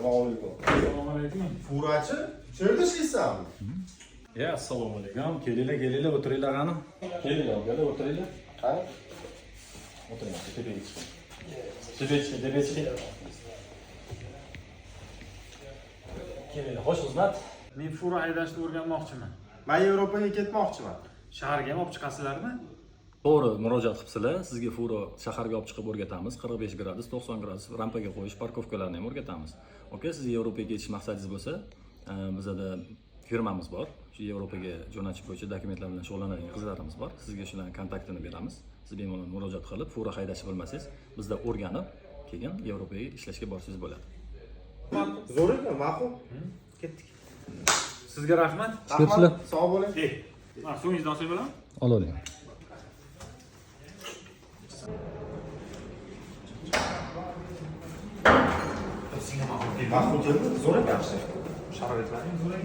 Assalomu alaykum. Assalomu alaykum. Furachi, shu yerda ishlaysanmi? Assalomu alaykum. Kelinglar, o'tiringlar qani. Kelinglar, o'tiringlar. Qani? O'tiringlar, tepaga chiqing. Tepaga chiqing. Kelinglar, xo'sh xizmat. Men fura haydashni o'rganmoqchiman. Men Yevropaga ketmoqchiman. Shaharga ham olib chiqasizlarmi? To'g'ri, murojaat qilibsizlar. Sizga furo shaharga olib chiqib o'rgatamiz. 45 gradus, 90 gradus rampaga qo'yish, parkovkalarni ham o'rgatamiz. Okay, siz Yevropaga ketish maqsadingiz bo'lsa, bizada firmamiz bor. Shu Yevropaga jo'natish bo'yicha dokumentlar bilan shug'ullanadigan qizlarimiz bor. Sizga shularning kontaktini beramiz. Siz bemalol murojaat qilib, furo haydashni bilmasangiz, bizda o'rganib, keyin Yevropaga ishlashga borsangiz bo'ladi. Zo'r ekan, ma'qul. Ketdik. Sizga rahmat. Sizlar Sog' bo'ling. So'ngingizdan so'ng bo'laman. olavering. Ma'qul keldi. Zo'r ekan. Sharoitlaring zo'r.